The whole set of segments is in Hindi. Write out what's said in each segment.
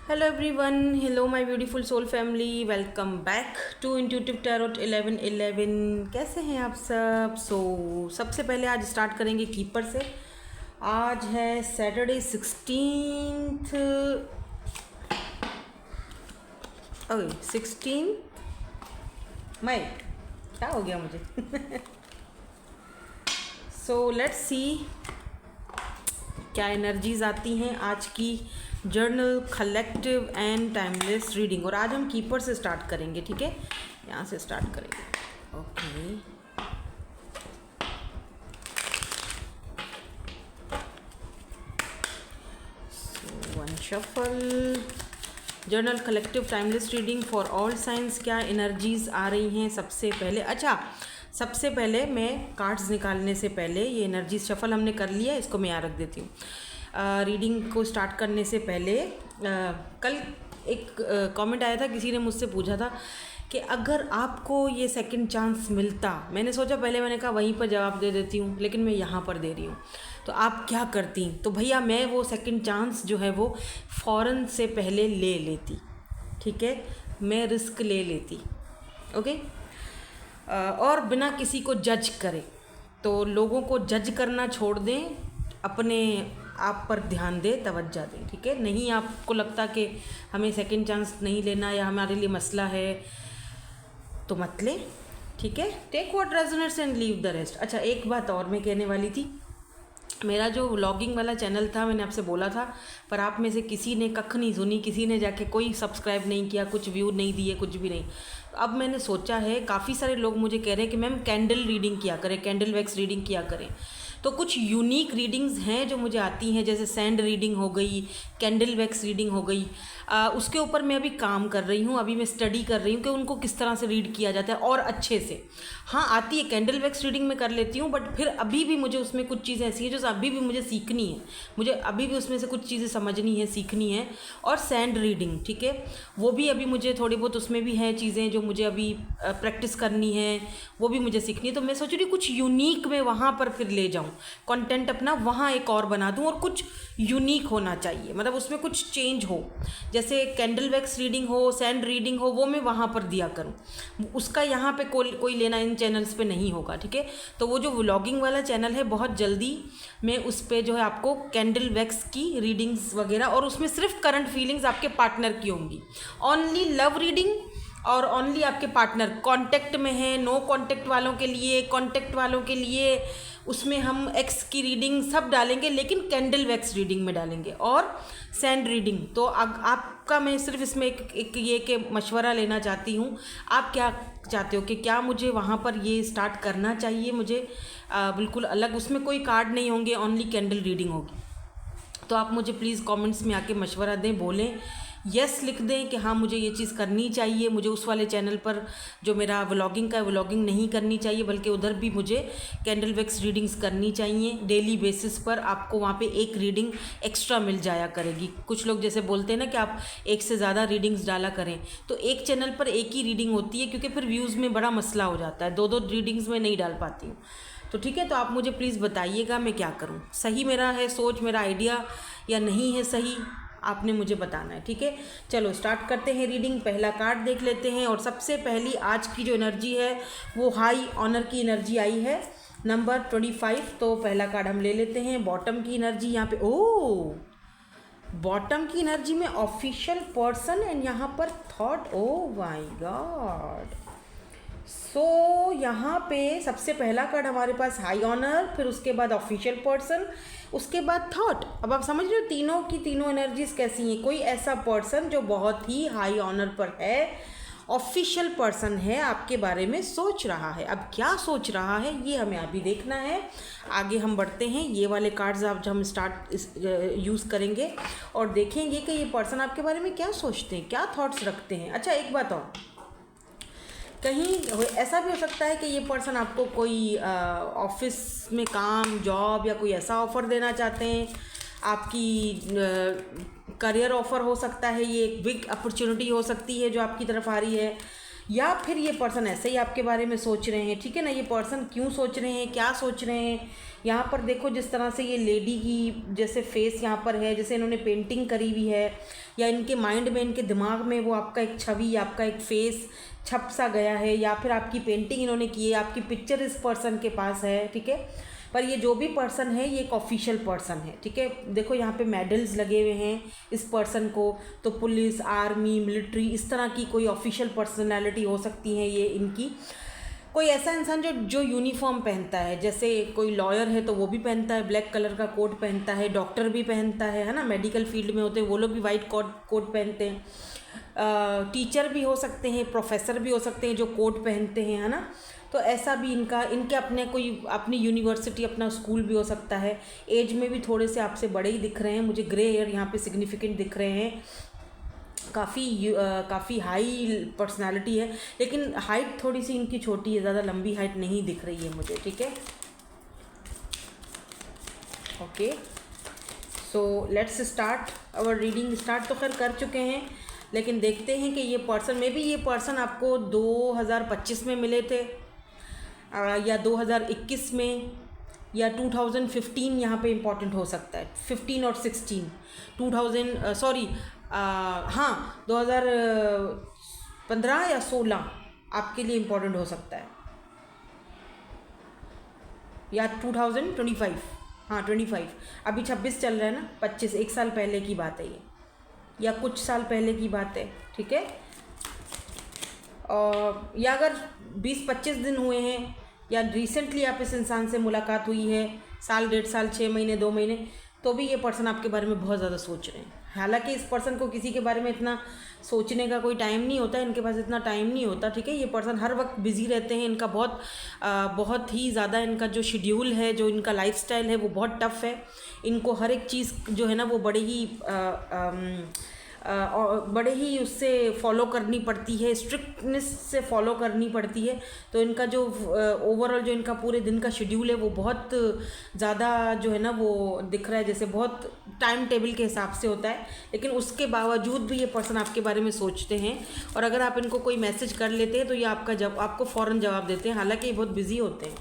Hello everyone, hello my beautiful soul family, welcome back to Intuitive Tarot 1111। कैसे हैं आप सब? सबसे पहले आज स्टार्ट करेंगे कीपर से। आज है सैटरडे 16th, ओके 16 मई। क्या हो गया मुझे? लेट्स सी क्या एनर्जीज आती हैं आज की journal collective and timeless reading. और आज हम कीपर से स्टार्ट करेंगे, ठीक है? यहाँ से स्टार्ट करेंगे। Okay, one shuffle. Journal collective timeless reading for all science. क्या एनर्जीज आ रही हैं सबसे पहले? सबसे पहले मैं कार्ड्स निकालने से पहले ये एनर्जी शफल हमने कर लिया, इसको मैं यहाँ रख देती हूँ। रीडिंग को स्टार्ट करने से पहले कल एक कमेंट आया था, किसी ने मुझसे पूछा था कि अगर आपको ये सेकंड चांस मिलता, मैंने सोचा पहले मैंने कहा वहीं पर जवाब दे देती हूँ, लेकिन मैं यहाँ पर दे रही हूँ, तो आप क्या करती? तो भैया मैं वो सेकंड चांस जो है वो फ़ौरन से पहले ले लेती, ठीक है? मैं रिस्क ले लेती, ओके? और बिना किसी को जज करे। तो लोगों को जज करना छोड़ दें, अपने आप पर ध्यान दें, तवज्जो दें, ठीक है? नहीं आपको लगता कि हमें सेकंड चांस नहीं लेना या हमारे लिए मसला है तो मत लें, ठीक है? Take what resonates and leave the rest. अच्छा, एक बात और मैं कहने वाली थी। मेरा जो व्लॉगिंग वाला चैनल था, मैंने आपसे बोला था, पर आप में से किसी ने कख नहीं सुनी, किसी ने जाके कोई सब्सक्राइब नहीं किया, कुछ व्यू नहीं दिए, कुछ भी नहीं। अब मैंने सोचा है, काफ़ी सारे लोग मुझे कह रहे हैं कि मैम कैंडल रीडिंग किया करें, कैंडल वैक्स रीडिंग किया करें। तो कुछ यूनिक रीडिंग्स हैं जो मुझे आती हैं, जैसे सैंड रीडिंग हो गई, कैंडल वैक्स रीडिंग हो गई। उसके ऊपर मैं अभी काम कर रही हूँ, अभी मैं स्टडी कर रही हूँ कि उनको किस तरह से रीड किया जाता है और अच्छे से। हाँ, आती है, कैंडल वैक्स रीडिंग में कर लेती हूँ, बट फिर अभी भी मुझे उसमें कुछ चीज़ें ऐसी हैं जो अभी भी मुझे सीखनी है, मुझे अभी भी उसमें से कुछ चीज़ें समझनी है, सीखनी है। और सैंड रीडिंग, ठीक है, वो भी अभी मुझे थोड़ी बहुत उसमें भी हैं चीज़ें जो मुझे अभी प्रैक्टिस करनी है, वो भी मुझे सीखनी है। तो मैं सोच रही कुछ यूनिक मैं वहाँ पर फिर ले जाऊँ, कंटेंट अपना वहाँ एक और बना दूँ, और कुछ यूनिक होना चाहिए, मतलब उसमें कुछ चेंज हो, जैसे कैंडल वैक्स रीडिंग हो, सैंड रीडिंग हो, वो मैं वहाँ पर दिया करूँ। उसका यहाँ पे कोई लेना इन चैनल्स पे नहीं होगा, ठीक है? तो वो जो व्लॉगिंग वाला चैनल है, बहुत जल्दी मैं उस पर जो है आपको कैंडल वैक्स की रीडिंग्स वगैरह, और उसमें सिर्फ करंट फीलिंग्स आपके पार्टनर की होंगी, ओनली लव रीडिंग, और ओनली आपके पार्टनर कांटेक्ट में है, नो कांटेक्ट वालों के लिए, कांटेक्ट वालों के लिए उसमें हम एक्स की रीडिंग सब डालेंगे, लेकिन कैंडल वैक्स रीडिंग में डालेंगे। और सैंड रीडिंग तो आपका मैं सिर्फ इसमें एक ये के मशवरा लेना चाहती हूँ। आप क्या चाहते हो कि क्या मुझे वहाँ पर ये स्टार्ट करना चाहिए? मुझे बिल्कुल अलग, उसमें कोई कार्ड नहीं होंगे, ओनली कैंडल रीडिंग होगी। तो आप मुझे प्लीज़ कमेंट्स में आके मशवरा दें, बोलें, यस लिख दें कि हाँ मुझे ये चीज़ करनी चाहिए, मुझे उस वाले चैनल पर जो मेरा व्लॉगिंग का है व्लॉगिंग नहीं करनी चाहिए, बल्कि उधर भी मुझे कैंडल वैक्स रीडिंग्स करनी चाहिए। डेली बेसिस पर आपको वहाँ पे एक रीडिंग एक्स्ट्रा मिल जाया करेगी। कुछ लोग जैसे बोलते हैं ना कि आप एक से ज़्यादा रीडिंग्स डाला करें, तो एक चैनल पर एक ही रीडिंग होती है, क्योंकि फिर व्यूज़ में बड़ा मसला हो जाता है, दो रीडिंग्स में नहीं डाल पाती हूँ। तो ठीक है, तो आप मुझे प्लीज़ बताइएगा मैं क्या करूँ, सही मेरा है सोच, मेरा आइडिया, या नहीं है सही, आपने मुझे बताना है, ठीक है? चलो स्टार्ट करते हैं रीडिंग। पहला कार्ड देख लेते हैं, और सबसे पहली आज की जो एनर्जी है वो हाई ऑनर की एनर्जी आई है, नंबर 25। तो पहला कार्ड हम ले लेते हैं। बॉटम की एनर्जी यहाँ पे, ओ बॉटम की एनर्जी में ऑफिशियल पर्सन, एंड यहाँ पर थॉट, ओ माय गॉड। सो यहाँ पे सबसे पहला कार्ड हमारे पास हाई ऑनर, फिर उसके बाद ऑफिशियल पर्सन, उसके बाद थॉट। अब आप समझ रहे हो तीनों की तीनों एनर्जीज कैसी हैं? कोई ऐसा पर्सन जो बहुत ही हाई ऑनर पर है, ऑफिशियल पर्सन है, आपके बारे में सोच रहा है। अब क्या सोच रहा है ये हमें अभी देखना है। आगे हम बढ़ते हैं, ये वाले कार्ड्स आप जब हम यूज़ करेंगे और देखेंगे कि ये पर्सन आपके बारे में क्या सोचते हैं, क्या थॉट्स रखते हैं। अच्छा, एक बात और, कहीं ऐसा भी हो सकता है कि ये पर्सन आपको कोई ऑफिस में काम, जॉब या कोई ऐसा ऑफ़र देना चाहते हैं, आपकी करियर ऑफ़र हो सकता है, ये एक बिग अपॉर्चुनिटी हो सकती है जो आपकी तरफ आ रही है, या फिर ये पर्सन ऐसे ही आपके बारे में सोच रहे हैं, ठीक है ना। ये पर्सन क्यों सोच रहे हैं, क्या सोच रहे हैं, यहाँ पर देखो जिस तरह से ये लेडी की जैसे फेस यहाँ पर है, जैसे इन्होंने पेंटिंग करी हुई है, या इनके माइंड में, इनके दिमाग में वो आपका एक छवि, आपका एक फेस छप सा गया है, या फिर आपकी पेंटिंग इन्होंने की है, आपकी पिक्चर इस पर्सन के पास है, ठीक है। पर ये जो भी पर्सन है ये एक ऑफिशियल पर्सन है, ठीक है। देखो यहाँ पे मेडल्स लगे हुए हैं इस पर्सन को, तो पुलिस, आर्मी, मिलिट्री, इस तरह की कोई ऑफिशियल पर्सनालिटी हो सकती है ये इनकी। कोई ऐसा इंसान जो यूनिफॉर्म पहनता है, जैसे कोई लॉयर है तो वो भी पहनता है, ब्लैक कलर का कोट पहनता है, डॉक्टर भी पहनता है ना, मेडिकल फील्ड में होते हैं वो लोग भी वाइट कोट पहनते हैं। टीचर भी हो सकते हैं, प्रोफेसर भी हो सकते हैं जो कोट पहनते हैं, है ना। तो ऐसा भी इनके अपने कोई अपनी यूनिवर्सिटी, अपना स्कूल भी हो सकता है। एज में भी थोड़े से आपसे बड़े ही दिख रहे हैं, मुझे ग्रे हेयर यहाँ पे सिग्निफिकेंट दिख रहे हैं। काफ़ी हाई पर्सनालिटी है, लेकिन हाइट थोड़ी सी इनकी छोटी है, ज़्यादा लंबी हाइट नहीं दिख रही है मुझे, ठीक है। Okay, so let's start our reading. Start तो खैर कर चुके हैं, लेकिन देखते हैं कि ये पर्सन, मे बी ये पर्सन आपको 2025 में मिले थे, या 2021 में, या 2015 यहाँ पे इम्पॉर्टेंट हो सकता है। 15 और 16 2000 सॉरी हाँ 2015 या 16 आपके लिए इम्पोर्टेंट हो सकता है, या 2025, हाँ 25। अभी 26 चल रहा है ना, 25 एक साल पहले की बात है ये, या कुछ साल पहले की बात है, ठीक है। और या अगर 20-25 दिन हुए हैं, या रिसेंटली आप इस इंसान से मुलाकात हुई है, साल, 1.5 साल, 6 महीने, 2 महीने, तो भी ये पर्सन आपके बारे में बहुत ज़्यादा सोच रहे हैं। हालांकि इस पर्सन को किसी के बारे में इतना सोचने का कोई टाइम नहीं होता, इनके पास इतना टाइम नहीं होता, ठीक है। ये पर्सन हर वक्त बिज़ी रहते हैं, इनका बहुत ही ज़्यादा इनका जो शेड्यूल है, जो इनका लाइफस्टाइल है वो बहुत टफ है। इनको हर एक चीज़ जो है ना वो बड़े ही उससे फॉलो करनी पड़ती है, स्ट्रिक्टनेस से फॉलो करनी पड़ती है। तो इनका जो ओवरऑल जो इनका पूरे दिन का शेड्यूल है वो बहुत ज़्यादा जो है ना वो दिख रहा है, जैसे बहुत टाइम टेबल के हिसाब से होता है। लेकिन उसके बावजूद भी ये पर्सन आपके बारे में सोचते हैं, और अगर आप इनको कोई मैसेज कर लेते हैं तो ये आपको फ़ौरन जवाब देते हैं। हालांकि ये बहुत बिजी होते हैं,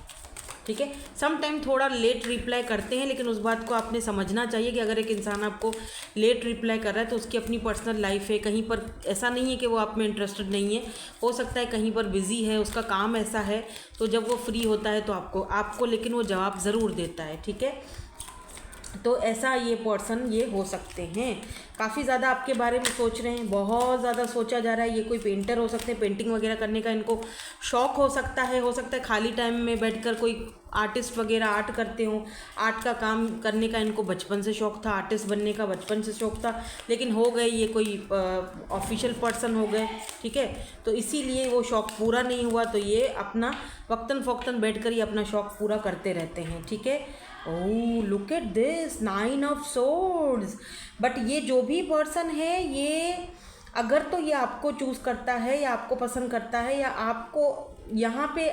ठीक है। सम टाइम थोड़ा लेट रिप्लाई करते हैं, लेकिन उस बात को आपने समझना चाहिए कि अगर एक इंसान आपको लेट रिप्लाई कर रहा है तो उसकी अपनी पर्सनल लाइफ है, कहीं पर ऐसा नहीं है कि वो आप में इंटरेस्टेड नहीं है। हो सकता है कहीं पर बिज़ी है, उसका काम ऐसा है, तो जब वो फ्री होता है तो आपको लेकिन वो जवाब ज़रूर देता है, ठीक है। तो ऐसा ये पर्सन ये हो सकते हैं, काफ़ी ज़्यादा आपके बारे में सोच रहे हैं, बहुत ज़्यादा सोचा जा रहा है। ये कोई पेंटर हो सकते हैं, पेंटिंग वगैरह करने का इनको शौक़ हो सकता है खाली टाइम में बैठकर कोई आर्टिस्ट वगैरह आर्ट करते हो, आर्ट का काम करने का इनको बचपन से शौक़ था, आर्टिस्ट बनने का बचपन से शौक़ था, लेकिन हो गए ये कोई ऑफिशियल पर्सन हो गए, ठीक है। तो इसीलिए वो शौक़ पूरा नहीं हुआ, तो ये अपना वक्तन फ़ौक्तन बैठकर ही अपना शौक़ पूरा करते रहते हैं, ठीक है। Oh look at this 9 of swords. But ये जो भी पर्सन है, ये अगर तो ये आपको चूज़ करता है, या आपको पसंद करता है, या आपको यहाँ पे,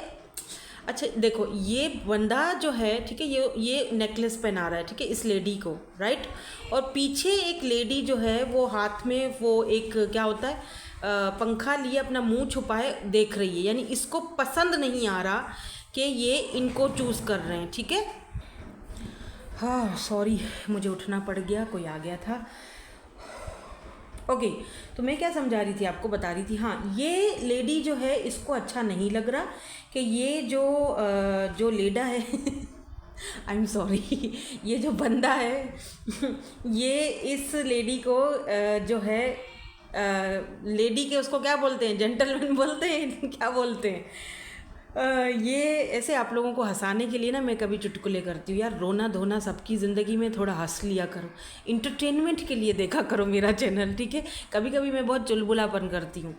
अच्छा देखो ये बंदा जो है, ठीक है, ये नेकलेस पहना रहा है, ठीक है, इस लेडी को, राइट। और पीछे एक लेडी जो है वो हाथ में वो एक क्या होता है पंखा लिए अपना मुंह छुपाए देख रही है, यानी इसको पसंद नहीं आ रहा कि ये इनको चूज़ कर रहे हैं, ठीक है। हाँ सॉरी, मुझे उठना पड़ गया, कोई आ गया था। ओके, तो मैं क्या समझा रही थी, आपको बता रही थी, हाँ ये लेडी जो है इसको अच्छा नहीं लग रहा कि ये जो लेडा है आई एम सॉरी, ये जो बंदा है ये इस लेडी को जो है लेडी के उसको क्या बोलते हैं, जेंटलमैन बोलते हैं क्या बोलते हैं, ये ऐसे आप लोगों को हंसाने के लिए ना मैं कभी चुटकुले करती हूँ यार। रोना धोना सबकी ज़िंदगी में, थोड़ा हंस लिया करो, इंटरटेनमेंट के लिए देखा करो मेरा चैनल, ठीक है। कभी कभी मैं बहुत चुलबुलापन करती हूँ।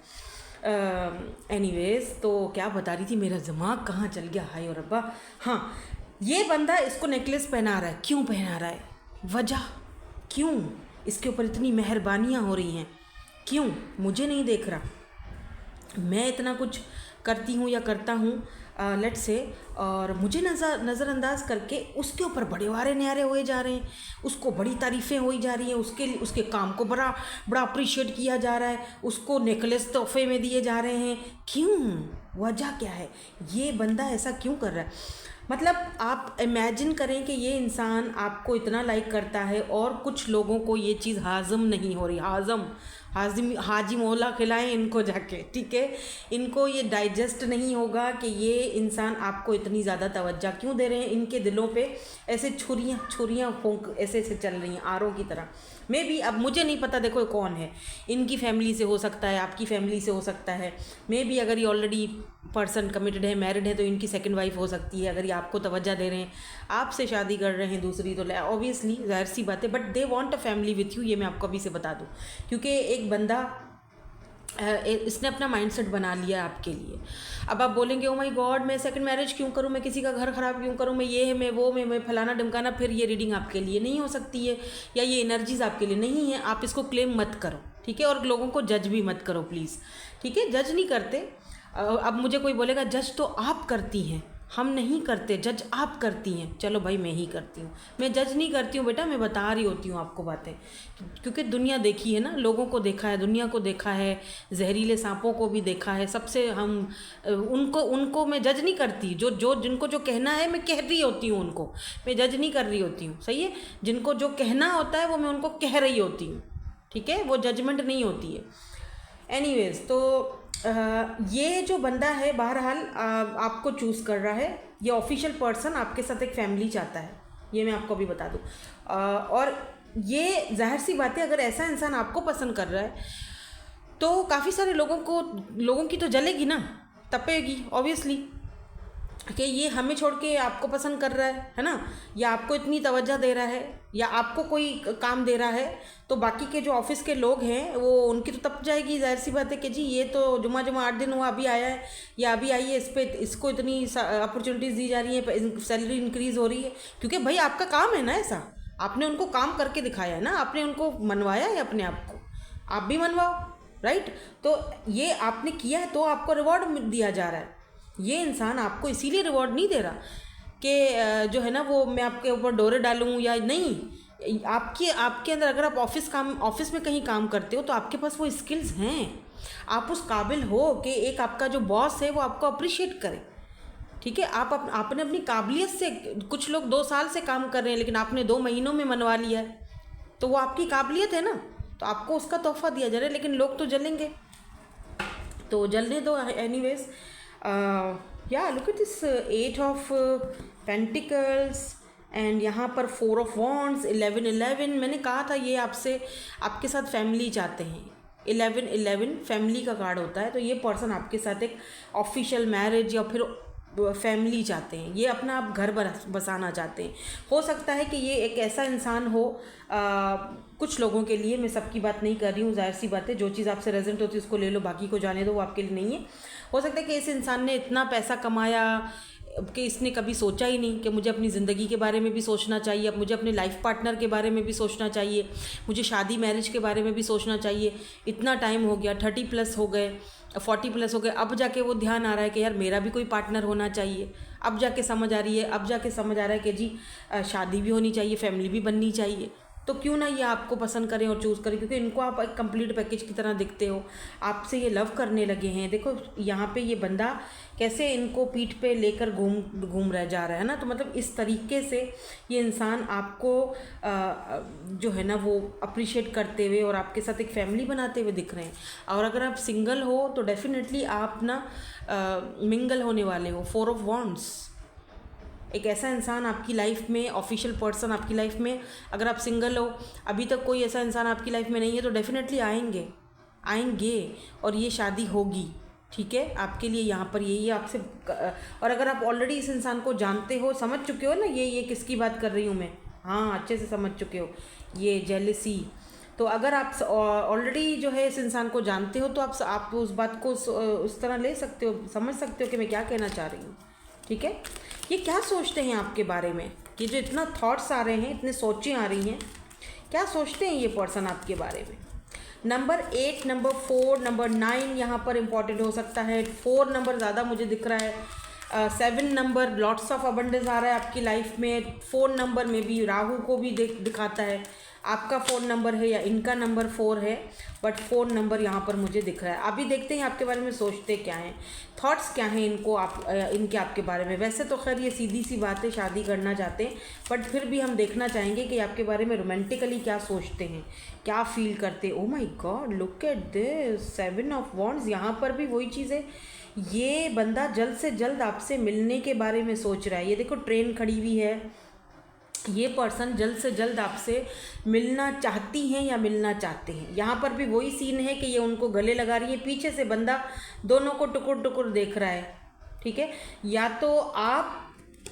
एनीवेज, तो क्या बता रही थी, मेरा दिमाग कहाँ चल गया, हाय और रब्बा। हाँ, ये बंदा इसको नेकलेस पहना रहा है, क्यों पहना रहा है, वजह क्यों, इसके ऊपर इतनी मेहरबानियाँ हो रही हैं, क्यों, मुझे नहीं देख रहा, मैं इतना कुछ करती हूँ या करता हूँ, लेट्स से, और मुझे नज़रअंदाज करके उसके ऊपर बड़े वारे न्यारे हुए जा रहे हैं, उसको बड़ी तारीफ़ें हुई जा रही हैं, उसके काम को बड़ा बड़ा अप्रिशिएट किया जा रहा है, उसको नेकलेस तोहफे में दिए जा रहे हैं। क्यों? वजह क्या है? ये बंदा ऐसा क्यों कर रहा है? मतलब आप इमेजिन करें कि ये इंसान आपको इतना लाइक करता है और कुछ लोगों को ये चीज़ हाज़म नहीं हो रही। हाजी मोला खिलाएं इनको जाके, ठीक है, इनको ये डाइजेस्ट नहीं होगा कि ये इंसान आपको इतनी ज़्यादा तवज्जो क्यों दे रहे हैं। इनके दिलों पे ऐसे छुरियाँ फूंक ऐसे चल रही हैं आरों की तरह। मे बी, अब मुझे नहीं पता, देखो कौन है, इनकी फैमिली से हो सकता है, आपकी फैमिली से हो सकता है, मे बी अगर ये ऑलरेडी पर्सन कमिटेड है, मैरिड है, तो इनकी सेकंड वाइफ हो सकती है। अगर ये आपको तवज्जो दे रहे हैं, आपसे शादी कर रहे हैं दूसरी, तो ऑब्वियसली ज़ाहिर सी बात है, but they want a family with you. ये मैं आपको अभी से बता दूँ, क्योंकि एक बंदा इसने अपना माइंडसेट बना लिया आपके लिए। अब आप बोलेंगे ओ माय गॉड, मैं सेकंड मैरिज क्यों करूं, मैं किसी का घर ख़राब क्यों करूं, मैं ये है, मैं वो, मैं फलाना ढमकाना। फिर ये रीडिंग आपके लिए नहीं हो सकती है, या ये एनर्जीज आपके लिए नहीं है। आप इसको क्लेम मत करो, ठीक है, और लोगों को जज भी मत करो प्लीज़, ठीक है, जज नहीं करते। अब मुझे कोई बोलेगा जज तो आप करती हैं, हम नहीं करते, जज आप करती हैं। चलो भाई, मैं ही करती हूँ, मैं जज नहीं करती हूँ बेटा, मैं बता रही होती हूँ आपको बातें, क्योंकि दुनिया देखी है ना, लोगों को देखा है, दुनिया को देखा है, जहरीले सांपों को भी देखा है, सबसे हम उनको मैं जज नहीं करती। जिनको जो कहना है मैं कह रही होती हूँ, उनको मैं जज नहीं कर रही होती हूँ, सही है। जिनको जो कहना होता है वो मैं उनको कह रही होती हूँ, ठीक है, वो जजमेंट नहीं होती है। एनीवेज, तो ये जो बंदा है बहरहाल आपको चूज़ कर रहा है। ये ऑफिशियल पर्सन आपके साथ एक फैमिली चाहता है, ये मैं आपको अभी बता दूँ। और ये जाहिर सी बात है, अगर ऐसा इंसान आपको पसंद कर रहा है तो काफ़ी सारे लोगों की तो जलेगी ना, तपेगी ऑब्वियसली, कि ये हमें छोड़ के आपको पसंद कर रहा है ना, या आपको इतनी तवज्जो दे रहा है, या आपको कोई काम दे रहा है, तो बाकी के जो ऑफिस के लोग हैं वो उनकी तो तप जाएगी। जाहिर सी बात है कि जी ये तो जुमा 8 दिन हुआ अभी आया है, या अभी आई है, इसको इतनी अपॉर्चुनिटीज़ दी जा रही है, सैलरी इंक्रीज़ हो रही है, क्योंकि भाई आपका काम है ना ऐसा, आपने उनको काम करके दिखाया है ना, आपने उनको मनवाया है अपने आप को, आप भी मनवाओ, राइट। तो ये आपने किया है तो आपको रिवॉर्ड दिया जा रहा है। ये इंसान आपको इसीलिए रिवॉर्ड नहीं दे रहा कि जो है ना वो मैं आपके ऊपर डोरे डालूं या नहीं। आपके अंदर, अगर आप ऑफिस में कहीं काम करते हो तो आपके पास वो स्किल्स हैं, आप उस काबिल हो कि एक आपका जो बॉस है वो आपको अप्रिशिएट करे, ठीक है। आपने अपनी काबिलियत से, कुछ लोग 2 साल से काम कर रहे हैं लेकिन आपने 2 महीनों में मनवा लिया है, तो वो आपकी काबिलियत है ना, तो आपको उसका तोहफा दिया जा रहा है। लेकिन लोग तो जलेंगे, तो जलने दो। एनीवेज, या look at this 8 of pentacles and यहाँ पर 4 ऑफ वॉन्ड्स, 11 मैंने कहा था ये आपके साथ फैमिली चाहते हैं। 11 फैमिली का कार्ड होता है, तो ये पर्सन आपके साथ एक ऑफिशियल मैरिज या फिर फैमिली चाहते हैं, ये अपना आप घर बसाना चाहते हैं। हो सकता है कि ये एक ऐसा इंसान हो, कुछ लोगों के लिए, मैं सबकी बात नहीं कर रही हूँ, जाहिर सी बात है, जो चीज़ आपसे रेजेंट होती है उसको ले लो, बाकी को जाने दो, वो आपके लिए नहीं है। हो सकता है कि इस इंसान ने इतना पैसा कमाया कि इसने कभी सोचा ही नहीं कि मुझे अपनी ज़िंदगी के बारे में भी सोचना चाहिए, अब मुझे अपने लाइफ पार्टनर के बारे में भी सोचना चाहिए, मुझे शादी मैरिज के बारे में भी सोचना चाहिए। इतना टाइम हो गया, 30+ हो गए, 40+ हो गए, अब जाके वो ध्यान आ रहा है कि यार मेरा भी कोई पार्टनर होना चाहिए। अब जाके समझ आ रही है, अब जाके समझ आ रहा है कि जी शादी भी होनी चाहिए, फैमिली भी बननी चाहिए। तो क्यों ना ये आपको पसंद करें और चूज़ करें, क्योंकि इनको आप एक कंप्लीट पैकेज की तरह दिखते हो, आपसे ये लव करने लगे हैं। देखो यहाँ पे ये बंदा कैसे इनको पीठ पे लेकर घूम रह जा रहा है ना, तो मतलब इस तरीके से ये इंसान आपको जो है ना वो अप्रिशिएट करते हुए और आपके साथ एक फैमिली बनाते हुए दिख रहे हैं। और अगर आप सिंगल हो तो डेफिनेटली आप ना मिंगल होने वाले हो। 4 ऑफ वॉन्ड्स, एक ऐसा इंसान आपकी लाइफ में, ऑफिशियल पर्सन आपकी लाइफ में, अगर आप सिंगल हो, अभी तक कोई ऐसा इंसान आपकी लाइफ में नहीं है, तो डेफिनेटली आएंगे और ये शादी होगी, ठीक है। आपके लिए यहाँ पर यही आपसे, और अगर आप ऑलरेडी इस इंसान को जानते हो, समझ चुके हो ना ये किसकी बात कर रही हूँ मैं, हाँ अच्छे से समझ चुके हो, ये जेलसी। तो अगर आप ऑलरेडी जो है इस इंसान को जानते हो तो आप उस बात को उस तरह ले सकते हो, समझ सकते हो कि मैं क्या कहना चाह रही हूँ, ठीक है। ये क्या सोचते हैं आपके बारे में, ये जो इतना थॉट्स आ रहे हैं, इतने सोचें आ रही हैं, क्या सोचते हैं ये पर्सन आपके बारे में, नंबर 8, नंबर 4, नंबर 9 यहाँ पर इम्पॉर्टेंट हो सकता है। 4 नंबर ज़्यादा मुझे दिख रहा है। 7 नंबर लॉट्स ऑफ अबंडेंस आ रहा है आपकी लाइफ में। 4 नंबर में भी राहु को भी दिखाता है। आपका 4 नंबर है या इनका नंबर 4 है, बट 4 नंबर यहाँ पर मुझे दिख रहा है। अभी देखते हैं आपके बारे में सोचते क्या हैं, थॉट्स क्या हैं इनको इनके आपके बारे में। वैसे तो खैर ये सीधी सी बात है, शादी करना चाहते हैं, बट फिर भी हम देखना चाहेंगे कि आपके बारे में रोमांटिकली क्या सोचते हैं, क्या फील करते हैं। Oh my God, look at this 7 of wands. यहाँ पर भी वही चीज़ है, ये बंदा जल्द से जल्द आपसे मिलने के बारे में सोच रहा है। ये देखो ट्रेन खड़ी हुई है, ये पर्सन जल्द से जल्द आपसे मिलना चाहती हैं या मिलना चाहते हैं। यहाँ पर भी वही सीन है कि ये उनको गले लगा रही है, पीछे से बंदा दोनों को टुकुर टुकुर देख रहा है। ठीक है, या तो आप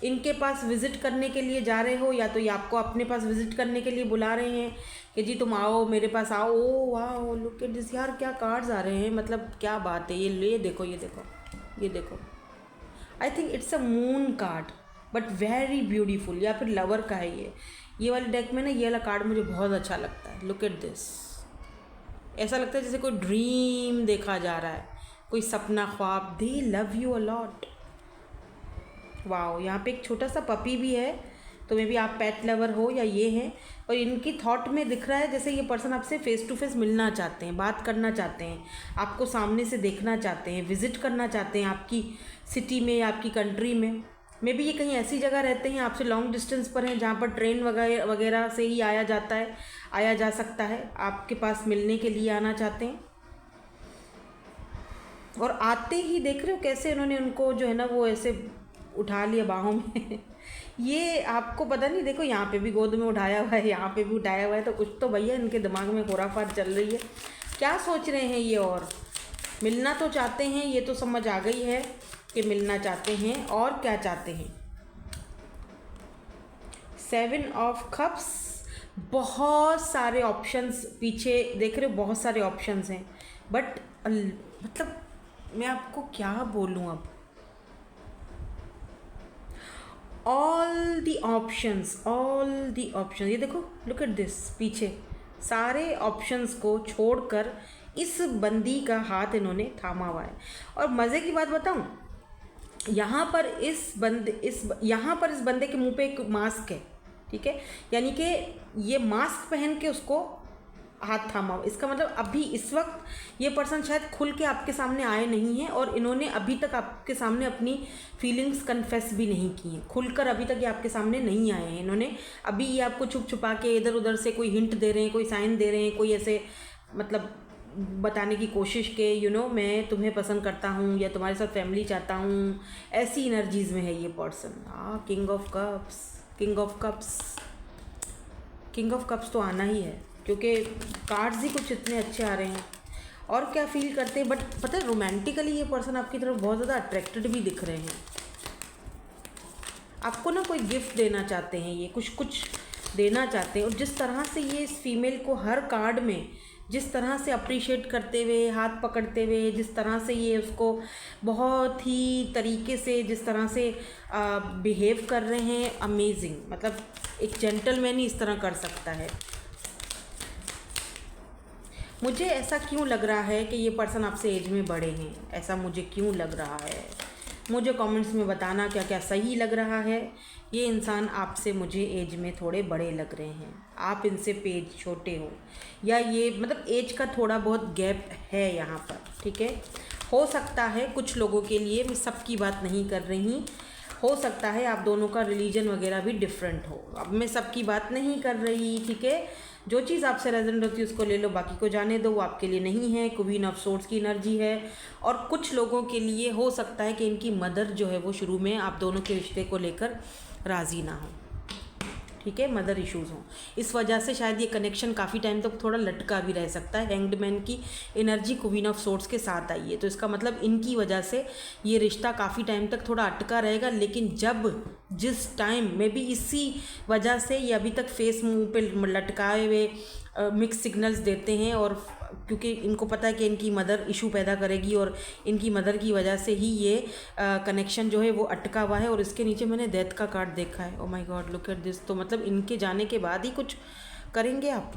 इनके पास विज़िट करने के लिए जा रहे हो, या तो ये आपको अपने पास विज़िट करने के लिए बुला रहे हैं कि जी तुम आओ, मेरे पास आओ। ओ वाह, लुक एट दिस यार, क्या कार्ड्स आ रहे हैं, मतलब क्या बात है। ये देखो, ये देखो, ये देखो। I think it's a moon card, but very beautiful, या फिर लवर का है ये वाले डेक में ना, ये वाला कार्ड मुझे बहुत अच्छा लगता है। लुक एट दिस, ऐसा लगता है जैसे कोई ड्रीम देखा जा रहा है, कोई सपना ख्वाब। दे love you a lot. Wow, यहाँ पे एक छोटा सा पपी भी है, तो मे बी आप पेट लवर हो या ये हैं। और इनकी थॉट में दिख रहा है जैसे ये पर्सन आपसे फेस टू फेस मिलना चाहते हैं, बात करना चाहते हैं, आपको सामने से देखना चाहते हैं, विज़िट करना चाहते हैं आपकी सिटी में या आपकी कंट्री में। मे बी ये कहीं ऐसी जगह रहते हैं, आपसे लॉन्ग डिस्टेंस पर हैं, जहाँ पर ट्रेन वगैरह से ही आया जा सकता है। आपके पास मिलने के लिए आना चाहते हैं, और आते ही देख रहे हो कैसे उन्होंने उनको जो है ना वो ऐसे उठा लिया बाहों में। ये आपको पता नहीं, देखो यहाँ पे भी गोद में उठाया हुआ है, यहाँ पे भी उठाया हुआ है, तो कुछ तो भैया इनके दिमाग में खुराफात चल रही है। क्या सोच रहे हैं ये, और मिलना तो चाहते हैं, ये तो समझ आ गई है कि मिलना चाहते हैं, और क्या चाहते हैं। 7 ऑफ कप्स, बहुत सारे ऑप्शंस पीछे देख रहे हो, बहुत सारे ऑप्शंस हैं, बट मतलब मैं आपको क्या बोलूँ अब। ऑल दी ऑप्शंस, ये देखो, लुक एट दिस, पीछे सारे ऑप्शंस को छोड़कर इस बंदी का हाथ इन्होंने थामा हुआ है। और मज़े की बात बताऊं, यहाँ पर इस बंदे के मुंह पे एक मास्क है। ठीक है, यानी कि ये मास्क पहन के उसको हाथ थामा। इसका मतलब अभी इस वक्त ये पर्सन शायद खुल के आपके सामने आए नहीं हैं, और इन्होंने अभी तक आपके सामने अपनी फीलिंग्स कन्फेस भी नहीं की हैं। खुलकर अभी तक ये आपके सामने नहीं आए हैं। इन्होंने अभी ये आपको छुप छुपा के इधर उधर से कोई हिंट दे रहे हैं, कोई साइन दे रहे हैं, कोई ऐसे मतलब बताने की कोशिश के मैं तुम्हें पसंद करता हूँ या तुम्हारे साथ फैमिली चाहता हूँ, ऐसी एनर्जीज़ में है ये पर्सन। किंग ऑफ कप्स तो आना ही है, क्योंकि कार्ड्स ही कुछ इतने अच्छे आ रहे हैं। और क्या फील करते हैं, बट पता है रोमांटिकली ये पर्सन आपकी तरफ बहुत ज़्यादा अट्रैक्टेड भी दिख रहे हैं। आपको ना कोई गिफ्ट देना चाहते हैं, ये कुछ देना चाहते हैं। और जिस तरह से ये इस फीमेल को हर कार्ड में जिस तरह से अप्रिशिएट करते हुए, हाथ पकड़ते हुए, जिस तरह से ये उसको बहुत ही तरीके से जिस तरह से बिहेव कर रहे हैं, अमेजिंग। मतलब एक जेंटलमैन ही इस तरह कर सकता है। मुझे ऐसा क्यों लग रहा है कि ये पर्सन आपसे एज में बड़े हैं, ऐसा मुझे क्यों लग रहा है। मुझे कमेंट्स में बताना क्या क्या सही लग रहा है। ये इंसान आपसे मुझे एज में थोड़े बड़े लग रहे हैं, आप इनसे पेज छोटे हो, या ये मतलब एज का थोड़ा बहुत गैप है यहाँ पर। ठीक है, हो सकता है कुछ लोगों के लिए, मैं सबकी बात नहीं कर रही, हो सकता है आप दोनों का रिलीजन वगैरह भी डिफरेंट हो। अब मैं सबकी बात नहीं कर रही। ठीक है, जो चीज़ आपसे रेजोनेट होती है उसको ले लो, बाकी को जाने दो, वो आपके लिए नहीं है। क्वीन ऑफ सोर्ड्स की एनर्जी है। और कुछ लोगों के लिए हो सकता है कि इनकी मदर जो है वो शुरू में आप दोनों के रिश्ते को लेकर राज़ी ना हो। ठीक है, मदर इश्यूज़ हों, इस वजह से शायद ये कनेक्शन काफ़ी टाइम तक थोड़ा लटका भी रह सकता है। हैंग्ड मैन की एनर्जी क्वीन ऑफ सोर्ड्स के साथ आई है, तो इसका मतलब इनकी वजह से ये रिश्ता काफ़ी टाइम तक थोड़ा अटका रहेगा। लेकिन जिस टाइम में भी इसी वजह से ये अभी तक फेस मुंह पे लटकाए हुए मिक्स सिग्नल्स देते हैं, और क्योंकि इनको पता है कि इनकी मदर इशू पैदा करेगी, और इनकी मदर की वजह से ही ये कनेक्शन जो है वो अटका हुआ है। और इसके नीचे मैंने डेथ का कार्ड देखा है। Oh my God, look at this. तो मतलब इनके जाने के बाद ही कुछ करेंगे आप।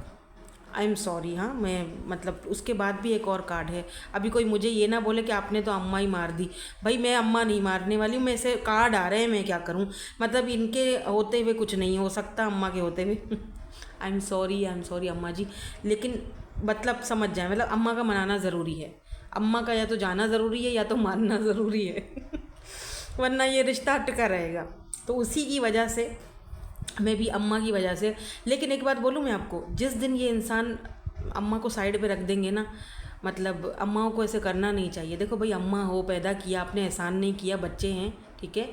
I am sorry. हाँ, मैं मतलब उसके बाद भी एक और कार्ड है। अभी कोई मुझे ये ना बोले कि आपने तो अम्मा ही मार दी। भाई मैं अम्मा नहीं मारने वाली हूँ, मैं ऐसे कार्ड आ रहे हैं, मैं क्या करूँ। मतलब इनके होते हुए कुछ नहीं हो सकता, अम्मा के होते हुए। आई एम सॉरी अम्मा जी। लेकिन मतलब समझ जाए, मतलब अम्मा का मनाना ज़रूरी है। अम्मा का या तो जाना ज़रूरी है या तो मारना ज़रूरी है। वरना ये रिश्ता अटका रहेगा। तो उसी की वजह से, मैं भी अम्मा की वजह से। लेकिन एक बात बोलूँ मैं आपको, जिस दिन ये इंसान अम्मा को साइड पे रख देंगे ना, मतलब अम्माओं को ऐसे करना नहीं चाहिए। देखो भाई, अम्मा हो, पैदा किया आपने, एहसान नहीं किया, बच्चे हैं, ठीक है।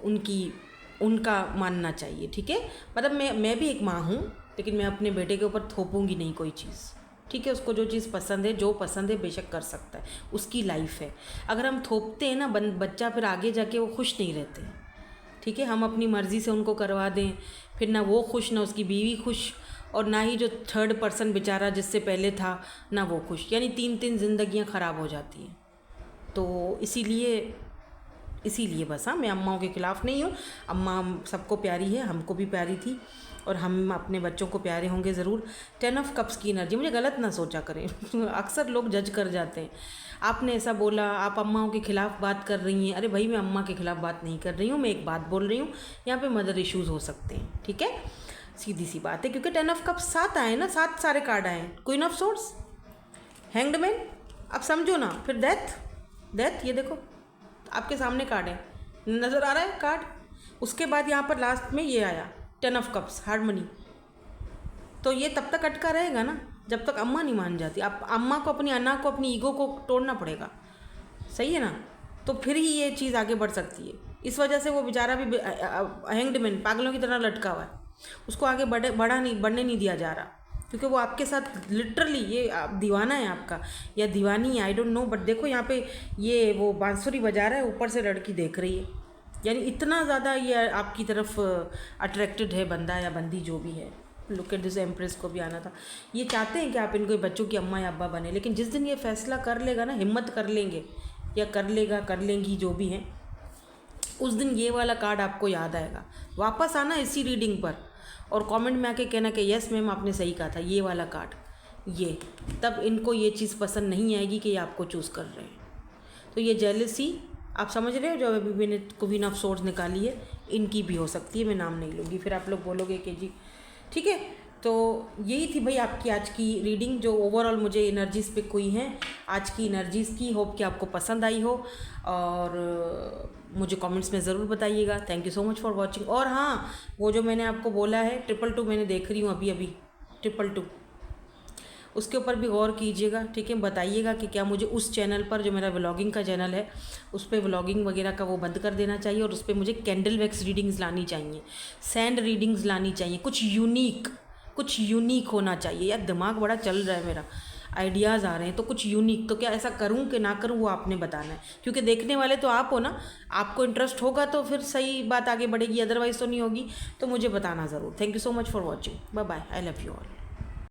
उनकी उनका मानना चाहिए, ठीक है। मतलब मैं भी एक माँ हूँ, लेकिन मैं अपने बेटे के ऊपर थोपूंगी नहीं कोई चीज़, ठीक है। उसको जो चीज़ पसंद है, जो पसंद है, बेशक कर सकता है, उसकी लाइफ है। अगर हम थोपते हैं ना, बच्चा फिर आगे जाके वो खुश नहीं रहते हैं, ठीक है। हम अपनी मर्ज़ी से उनको करवा दें, फिर ना वो खुश, ना उसकी बीवी खुश, और ना ही जो थर्ड पर्सन बेचारा जिससे पहले था, ना वो खुश। यानी 3 ज़िंदगियां ख़राब हो जाती हैं। तो इसीलिए बस, हाँ, मैं अम्माओं के ख़िलाफ़ नहीं हूँ। अम्मा सबको प्यारी है, हमको भी प्यारी थी, और हम अपने बच्चों को प्यारे होंगे ज़रूर। 10 ऑफ कप्स की एनर्जी, मुझे गलत ना सोचा करें। अक्सर लोग जज कर जाते हैं, आपने ऐसा बोला, आप अम्माओं के ख़िलाफ़ बात कर रही हैं। अरे भाई, मैं अम्मा के ख़िलाफ़ बात नहीं कर रही हूँ, मैं एक बात बोल रही हूँ, यहाँ पे मदर इश्यूज़ हो सकते हैं, ठीक है। सीधी सी बात है, क्योंकि 10 ऑफ कप्स 7 आए ना, 7 सारे कार्ड आए। Queen of swords, hanged man, अब समझो ना। फिर डेथ, ये देखो आपके सामने कार्ड है, नज़र आ रहा है कार्ड। उसके बाद यहाँ पर लास्ट में ये आया 10 ऑफ कप्स, हार्मनी। तो ये तब तक अटका रहेगा ना जब तक अम्मा नहीं मान जाती। आप अम्मा को, अपनी अन्ना को, अपनी ईगो को तोड़ना पड़ेगा, सही है ना। तो फिर ही ये चीज़ आगे बढ़ सकती है। इस वजह से वो बेचारा भी हैंग्ड मैन पागलों की तरह लटका हुआ है, उसको आगे बढ़ने नहीं दिया जा रहा, क्योंकि वो आपके साथ लिटरली, ये दीवाना है आपका या दीवानी है, आई डोंट नो। बट देखो यहाँ पे ये वो बांसुरी बजा रहा है, ऊपर से लड़की देख रही है, यानी इतना ज़्यादा ये आपकी तरफ अट्रैक्टेड है बंदा या बंदी, जो भी है। लुक एट दिस, एम्प्रेस को भी आना था। ये चाहते हैं कि आप इनको बच्चों की अम्मा या अब्बा बने, लेकिन जिस दिन ये फैसला कर लेगा ना, हिम्मत कर लेंगे या कर लेगा, कर लेंगी, जो भी हैं, उस दिन ये वाला कार्ड आपको याद आएगा। वापस आना इसी रीडिंग पर और कमेंट में आके कहना कि यस मैम, आपने सही कहा था, ये वाला कार्ड, ये तब इनको ये चीज़ पसंद नहीं आएगी कि ये आपको चूज़ कर रहे हैं। तो ये जेलसी आप समझ रहे हो, जो अभी मैंने क्वीन ऑफ सोर्ड्स निकाली है, इनकी भी हो सकती है। मैं नाम नहीं लूँगी, फिर आप लोग बोलोगे कि जी, ठीक है। तो यही थी भाई आपकी आज की रीडिंग, जो ओवरऑल मुझे एनर्जीज़ पिक हुई हैं आज की एनर्जीज़ की। होप कि आपको पसंद आई हो, और मुझे कमेंट्स में ज़रूर बताइएगा। Thank you so much for watching. और हाँ, वो जो मैंने आपको बोला है 222, मैंने देख रही हूँ अभी 222, उसके ऊपर भी गौर कीजिएगा, ठीक है। बताइएगा कि क्या मुझे उस चैनल पर, जो मेरा व्लॉगिंग का चैनल है, उस पर व्लॉगिंग वगैरह का वो बंद कर देना चाहिए, और उस पर मुझे कैंडल वैक्स रीडिंग्स लानी चाहिए, सैंड रीडिंग्स लानी चाहिए, कुछ यूनिक होना चाहिए। यार दिमाग बड़ा चल रहा है मेरा, आइडियाज़ आ रहे हैं, तो कुछ यूनिक। तो क्या ऐसा करूं कि ना करूं, वो आपने बताना है, क्योंकि देखने वाले तो आप हो ना। आपको इंटरेस्ट होगा तो फिर सही बात आगे बढ़ेगी, अदरवाइज़ तो नहीं होगी। तो मुझे बताना ज़रूर। Thank you so much for watching. Bye bye, I love you all.